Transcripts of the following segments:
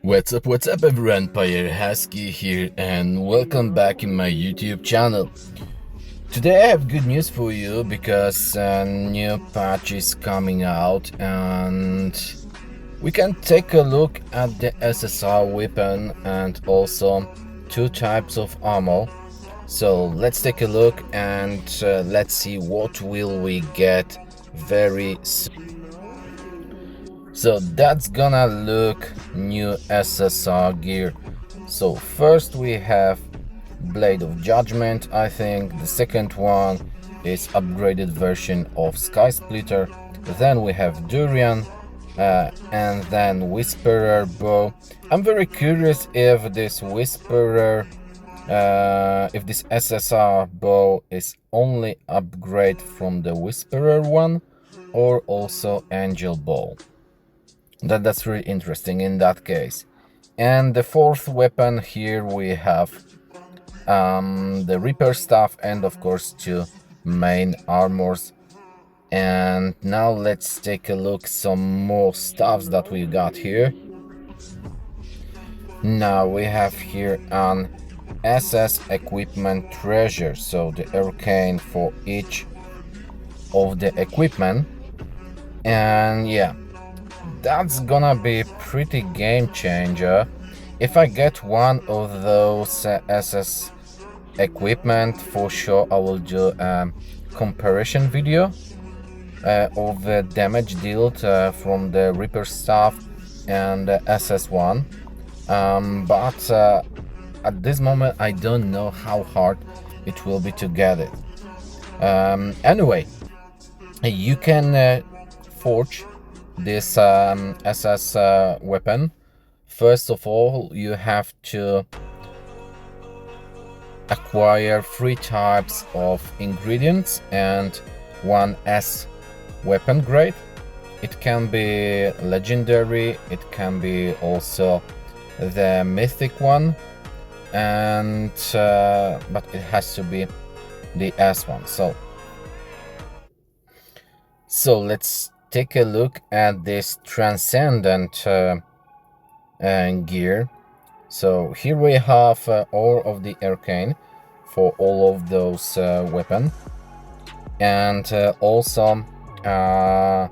What's up everyone, Pyre Husky here and welcome back in my YouTube channel. Today I have good news for you because a new patch is coming out and we can take a look at the SSR weapon and also two types of ammo. So let's take a look and let's see what will we get very soon. So that's gonna look new SSR gear. So first we have Blade of Judgment. I think the second one is upgraded version of Sky Splitter. Then we have Durian and then Whisperer Bow. I'm very curious if this Whisperer if this SSR bow is only upgrade from the Whisperer one or also Angel Bow. That's really interesting in that case. And the fourth weapon here we have the Reaper Staff and of course two main armors. And now let's take a look some more stuffs that we got here. Now we have here an SS equipment treasure, so the arcane for each of the equipment. And yeah, that's gonna be pretty game changer. If I get one of those SS equipment, for sure I will do a comparison video of the damage dealt from the Reaper Staff and the SS1. But at this moment I don't know how hard it will be to get it. Anyway, you can forge this SS weapon. First of all, you have to acquire 3 types of ingredients and 1 S weapon grade. It can be legendary, it can be also the mythic one, and but it has to be the S one. So let's take a look at this transcendent gear. So here we have all of the arcane for all of those weapons, and also the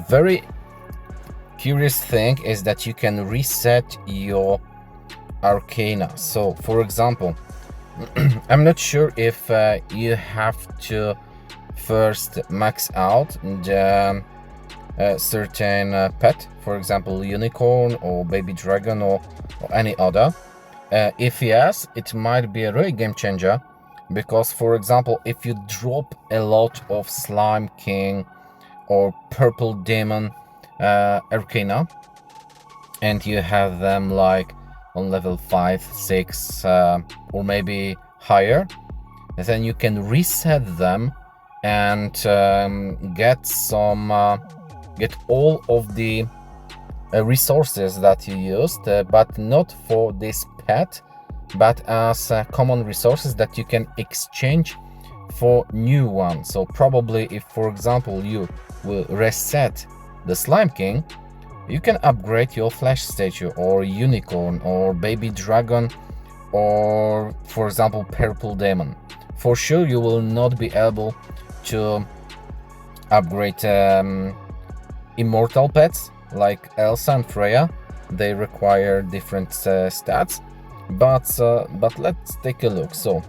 very curious thing is that you can reset your Arcana. So for example, I'm not sure if you have to first max out the certain pet, for example unicorn or baby dragon or any other. If yes, it might be a really game changer, because for example if you drop a lot of Slime King or Purple Demon Arcana and you have them like on level 5, 6 or maybe higher, then you can reset them and get all of the resources that you used, but not for this pet, but as common resources that you can exchange for new ones. So probably if for example you will reset the Slime King, you can upgrade your Flash Statue or Unicorn or Baby Dragon or for example Purple Demon. For sure you will not be able to upgrade immortal pets like Elsa and Freya. They require different stats, but let's take a look. So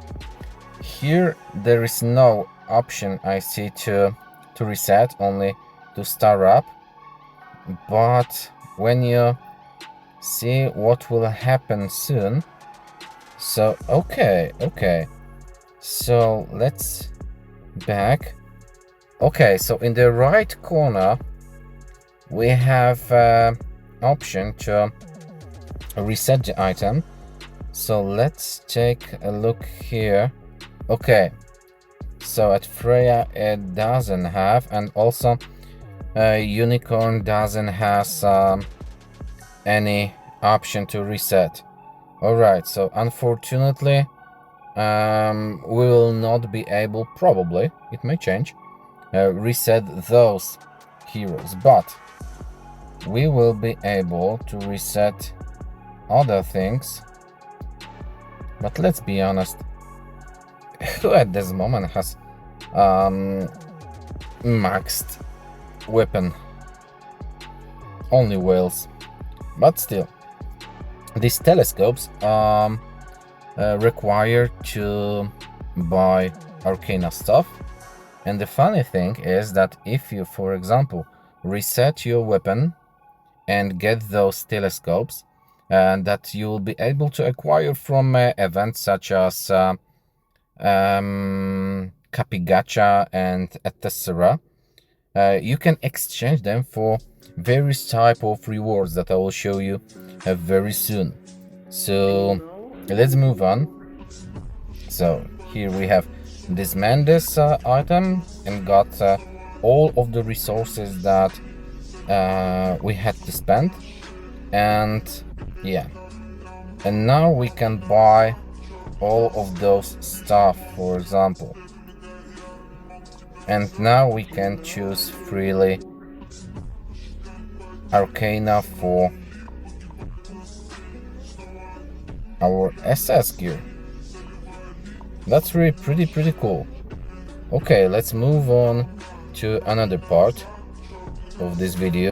here there is no option I see to reset, only to star up. But when you see what will happen soon, so okay, so let's back. Okay, so in the right corner we have option to reset the item. So let's take a look here. Okay, so at Freya it doesn't have, and also Unicorn doesn't have any option to reset. Alright, so unfortunately we will not be able, probably, it may change, reset those heroes. But we will be able to reset other things. But let's be honest, who at this moment has maxed weapon? Only whales. But still, these telescopes require to buy Arcana stuff. And the funny thing is that if you, for example, reset your weapon and get those telescopes, that you will be able to acquire from events such as Capybara and etc. You can exchange them for various type of rewards that I will show you very soon. So let's move on. So here we have dismantled this item and got all of the resources that we had to spend, and yeah, and now we can buy all of those stuff, for example, and now we can choose freely Arcana for our SS gear. That's really pretty cool. Okay, let's move on to another part of this video.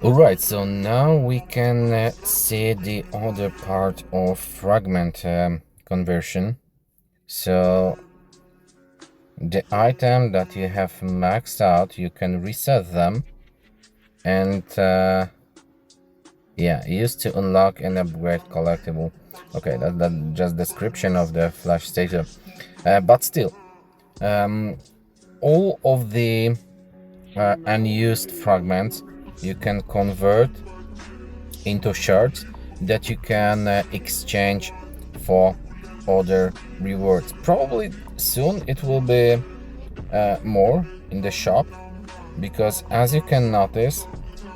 Alright, so now we can see the other part of Fragment conversion. So the item that you have maxed out, you can reset them, and yeah, used to unlock and upgrade collectible. Okay, that's just description of the flash stator, but still, all of the unused fragments you can convert into shards that you can exchange for other rewards. Probably soon it will be more in the shop, because as you can notice,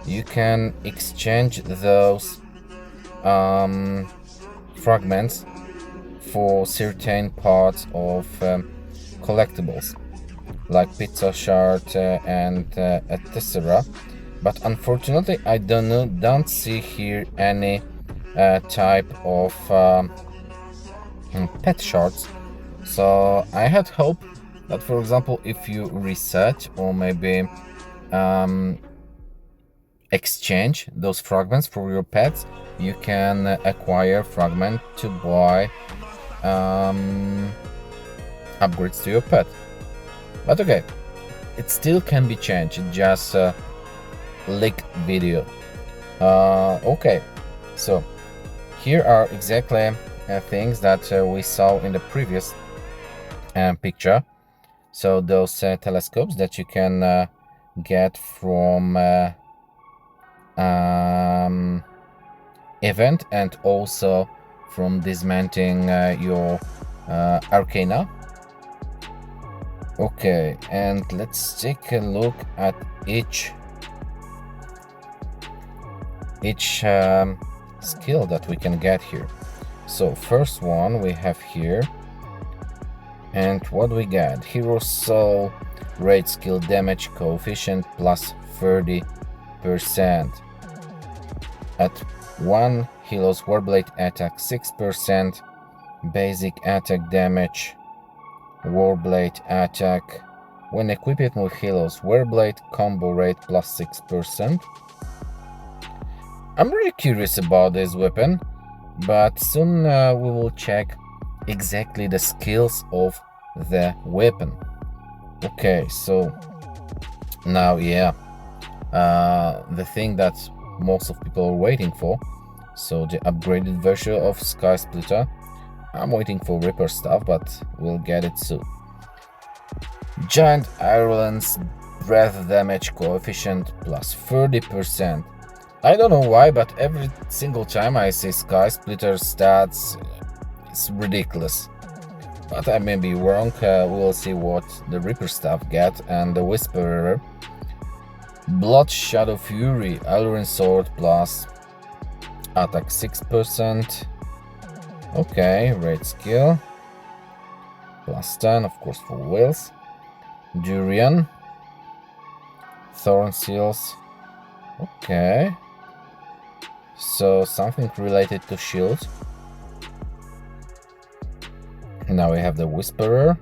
you can exchange those fragments for certain parts of collectibles like pizza shard and etc. But unfortunately I don't see here any type of pet shards. So I had hope that, for example, if you reset or maybe exchange those fragments for your pets, you can acquire fragment to buy upgrades to your pet. But okay, it still can be changed. It's just a leaked video. Okay, so here are exactly things that we saw in the previous picture. So those telescopes that you can get from event, and also from dismantling your Arcana. Okay, and let's take a look at each skill that we can get here. So first one we have here, and what we get: Hero Soul Raid skill damage coefficient plus 30%. At 1 Helos Warblade attack 6%, basic attack damage, Warblade attack. When equipped with Helos Warblade, combo rate plus 6%. I'm really curious about this weapon, but soon we will check exactly the skills of the weapon. Okay, so now, yeah, the thing that most of people are waiting for, so the upgraded version of Sky Splitter. I'm waiting for Ripper stuff, but we'll get it soon. Giant Ireland's breath damage coefficient plus 30%. I don't know why, but every single time I see Sky Splitter stats, it's ridiculous. But I may be wrong. We'll see what the Ripper stuff get. And the Whisperer, Blood Shadow Fury, Iron Sword plus attack 6%. Okay, raid skill plus 10, of course, for whales. Durian, Thorn Seals, Okay. So something related to shields. Now we have the Whisperer.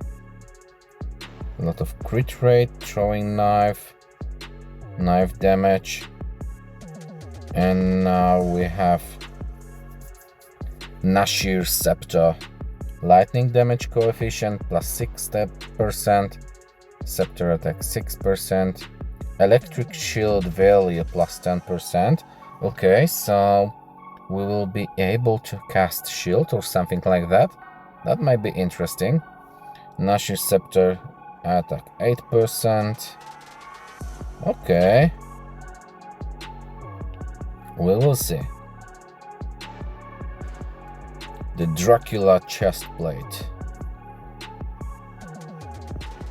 A lot of crit rate, throwing knife, knife damage. And now we have Nashir Scepter. Lightning damage coefficient plus 6%. Scepter attack 6%. Electric shield value plus 10%. Okay, so we will be able to cast shield or something like that. That might be interesting. Nashir Scepter attack 8%. Okay. We will see. The Dracula chestplate.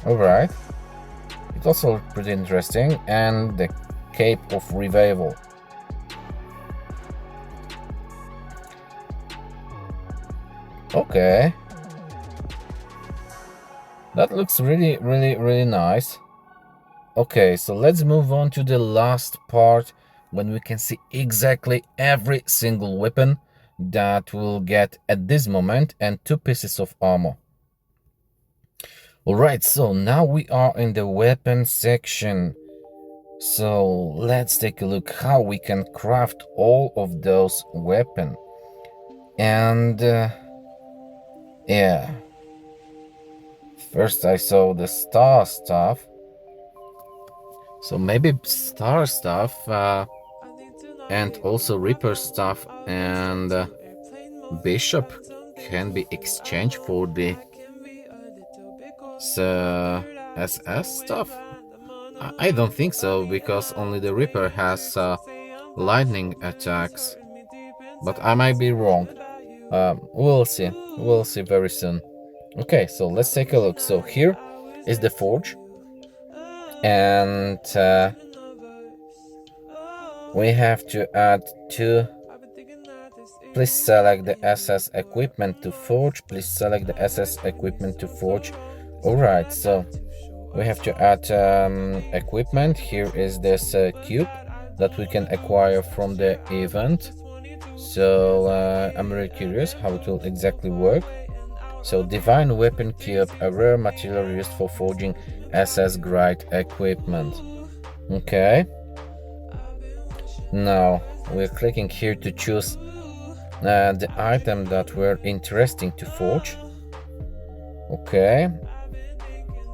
Alright. It's also pretty interesting. And the Cape of Revival. Okay. That looks really nice. Okay, so let's move on to the last part when we can see exactly every single weapon that we'll get at this moment and 2 pieces of armor. Alright, so now we are in the weapon section. So let's take a look how we can craft all of those weapons. And yeah. First I saw the star stuff. So maybe star stuff and also Reaper stuff and Bishop can be exchanged for the SS stuff. I don't think so, because only the Reaper has lightning attacks, but I might be wrong. We'll see very soon. Okay, so let's take a look. So here is the forge, and we have to add 2. Please select the SS equipment to forge. Please select the SS equipment to forge. Alright, so we have to add equipment. Here is this cube that we can acquire from the event. So I'm really curious how it will exactly work. So Divine Weapon Cube, a rare material used for forging SS grade equipment. Okay. Now we're clicking here to choose the item that we're interesting to forge. Okay.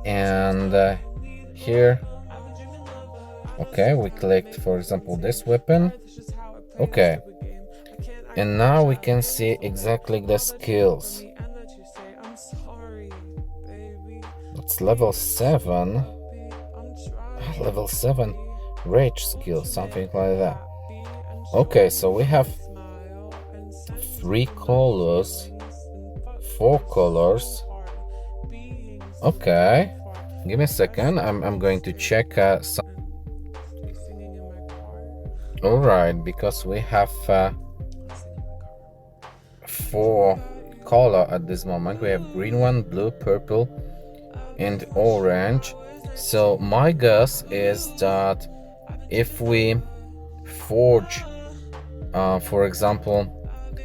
And here, okay, we clicked, for example, this weapon. Okay. And now we can see exactly the skills. It's level 7. Level 7 rage skill, something like that. Okay, so we have 3 colors, 4 colors. Okay, give me a second. I'm going to check some. Alright, because we have 4 color at this moment. We have green one, blue, purple, and orange. So my guess is that if we forge, for example,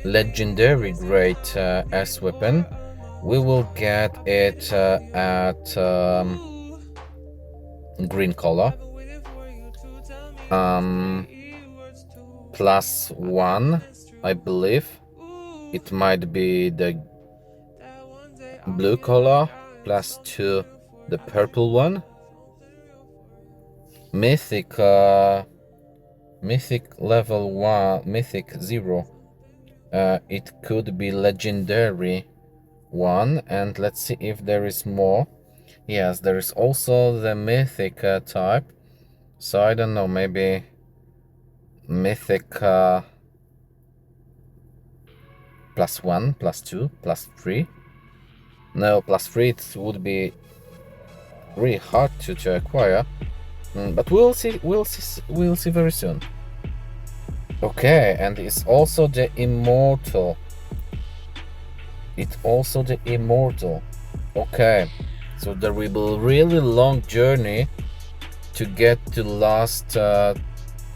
legendary grade S weapon, we will get it at green color, +1, I believe. It might be the blue color, +2 the purple one. Mythic level 1, mythic 0, it could be legendary 1. And let's see if there is more. Yes, there is also the mythic type, so I don't know, maybe mythic +1, +2, +3. No, +3, it would be really hard to acquire, but we'll see very soon. Okay, and it's also the immortal. Okay, so there will be a really long journey to get to last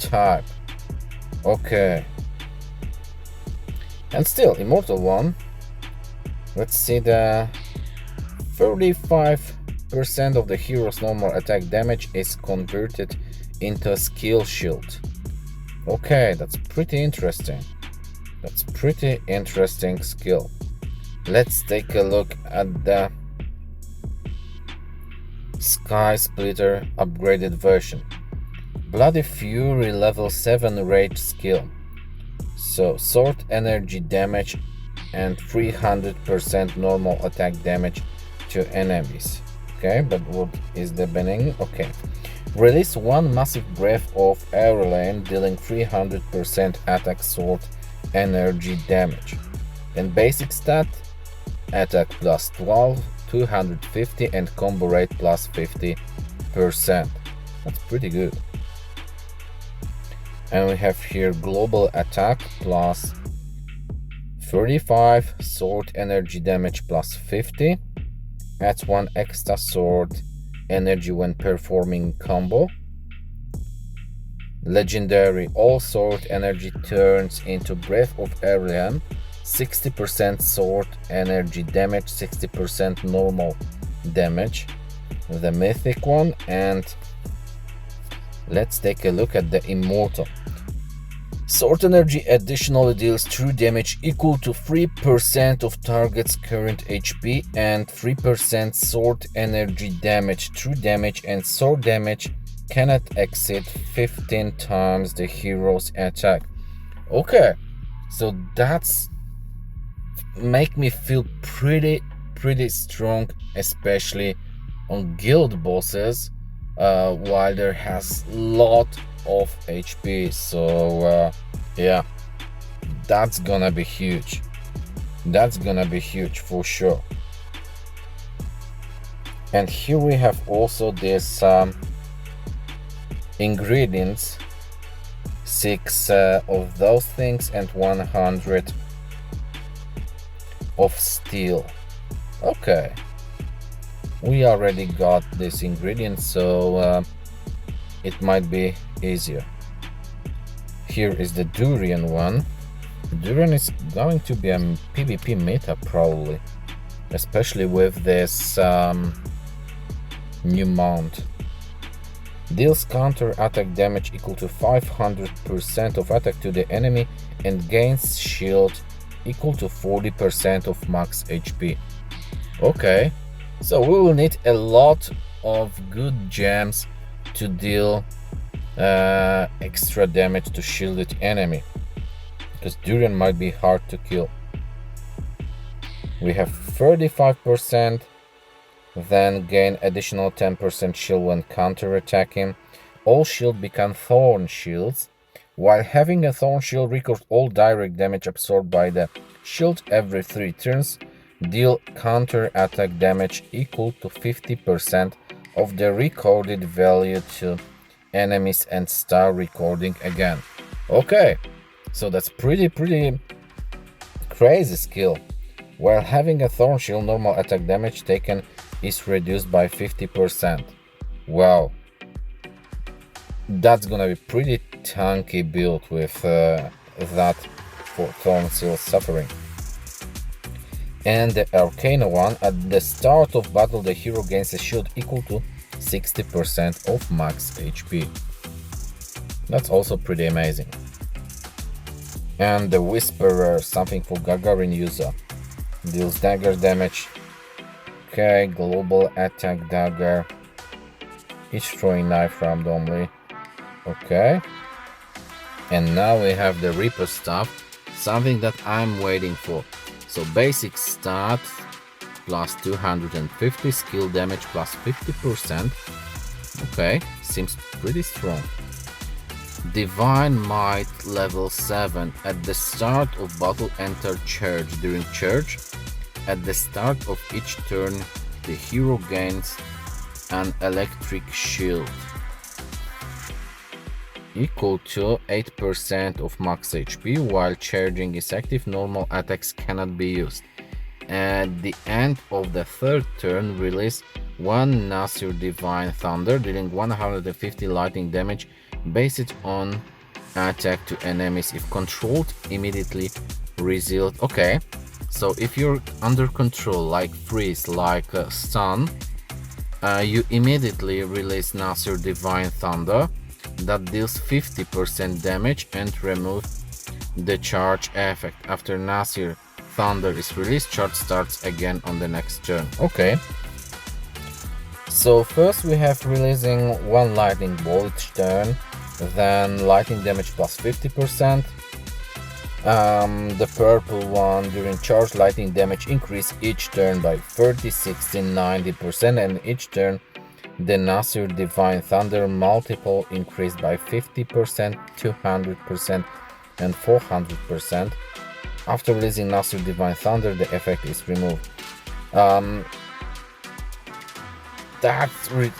type. Okay. And still, immortal one. Let's see, the 35% of the hero's normal attack damage is converted into a skill shield. Okay, that's pretty interesting. That's pretty interesting skill. Let's take a look at the Sky Splitter upgraded version. Bloody Fury level 7 rage skill. So sword energy damage and 300% normal attack damage to enemies. Okay, but what is the beginning? Okay. Release one massive breath of air lane dealing 300% attack sword energy damage. And basic stat, attack plus 12, 250 and combo rate plus 50%. That's pretty good. And we have here global attack plus 35, sword energy damage plus 50, adds one extra sword energy when performing combo. Legendary, all sword energy turns into breath of Arian, 60% sword energy damage, 60% normal damage. The mythic one. And let's take a look at the immortal. Sword energy additionally deals true damage equal to 3% of target's current HP and 3% sword energy damage. True damage and sword damage cannot exceed 15 times the hero's attack. Okay, so that's make me feel pretty strong, especially on guild bosses, while there has lot of HP. So yeah, that's gonna be huge. That's gonna be huge for sure. And here we have also this ingredients, 6 of those things and 100 of steel. Okay, we already got this ingredient, so it might be easier. Here is the durian one. Durian is going to be a PvP meta probably, especially with this new mount. Deals counter attack damage equal to 500% of attack to the enemy and gains shield equal to 40% of max HP. Okay, so we will need a lot of good gems to deal extra damage to shielded enemy, because durian might be hard to kill. We have 35%, then gain additional 10% shield when counter-attacking. All shield become thorn shields. While having a thorn shield, record all direct damage absorbed by the shield every 3 turns. Deal counter-attack damage equal to 50% of the recorded value to enemies and start recording again. Okay, so that's pretty crazy skill. While having a thorn shield, normal attack damage taken is reduced by 50%. Wow, that's gonna be pretty tanky build with that for thorn shield suffering. And the Arcana one, at the start of battle the hero gains a shield equal to 60% of max HP. That's also pretty amazing. And the Whisperer, something for Gagarin user, deals dagger damage. Okay, global attack dagger, each throwing knife randomly. Okay, and now we have the Reaper stuff, something that I'm waiting for. So basic stat plus 250, skill damage plus 50%. Okay, seems pretty strong. Divine Might level 7. At the start of battle enter charge. During charge, at the start of each turn, the hero gains an electric shield equal to 8% of max HP. While charging is active, normal attacks cannot be used. At the end of the 3rd turn, release one Nasir Divine Thunder, dealing 150 lightning damage based on attack to enemies if controlled immediately result. Okay, so if you're under control, like freeze, like stun, you immediately release Nasir Divine Thunder that deals 50% damage and remove the charge effect. After Nasir Thunder is released, charge starts again on the next turn. Okay, so first we have releasing one lightning bolt each turn, then lightning damage plus 50%. The purple one, during charge, lightning damage increase each turn by 30, 60, 90%, and each turn the Nasir Divine Thunder multiple increased by 50%, 200%, and 400%. After releasing Nasir Divine Thunder, the effect is removed. That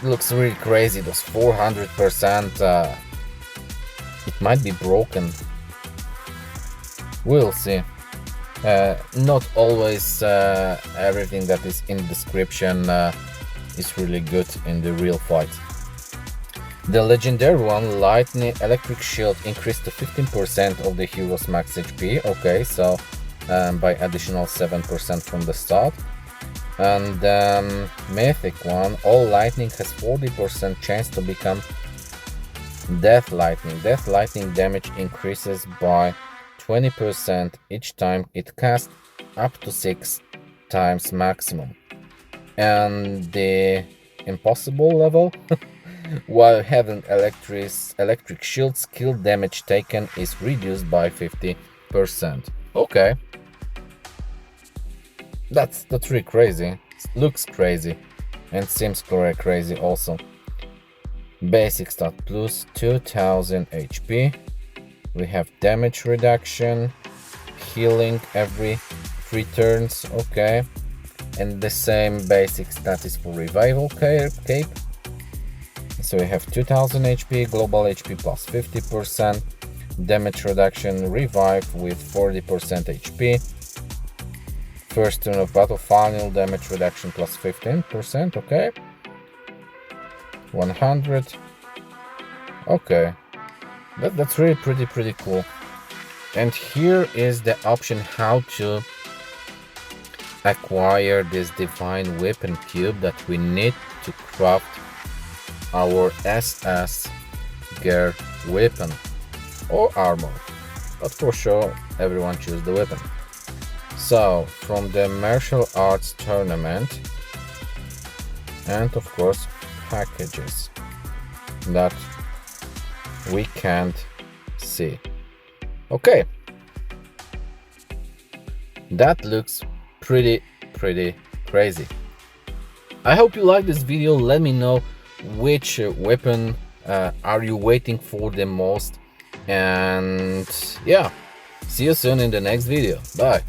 looks really crazy, those 400%. It might be broken. We'll see. Not always everything that is in description is really good in the real fight. The legendary one, Lightning Electric Shield, increased to 15% of the hero's max HP. Okay, so by additional 7% from the start. And mythic one, all lightning has 40% chance to become Death Lightning. Death Lightning damage increases by 20% each time it casts, up to 6 times maximum. And the impossible level, while having electric shield, skill damage taken is reduced by 50%. Okay, that's really crazy. Looks crazy and seems crazy also. Basic stat plus 2000 HP. We have damage reduction, healing every 3 turns. Okay, and the same basic stat is for revival cape. So we have 2000 HP, global HP plus 50%, damage reduction, revive with 40% HP. First turn of battle, final damage reduction plus 15%. Okay, 100. Okay, that's really pretty cool. And here is the option how to acquire this divine weapon cube that we need to craft our SS gear weapon or armor, but for sure everyone choose the weapon. So from the martial arts tournament, and of course packages that we can't see. Okay, that looks pretty crazy. I hope you like this video. Let me know which weapon are you waiting for the most, and yeah, see you soon in the next video. Bye.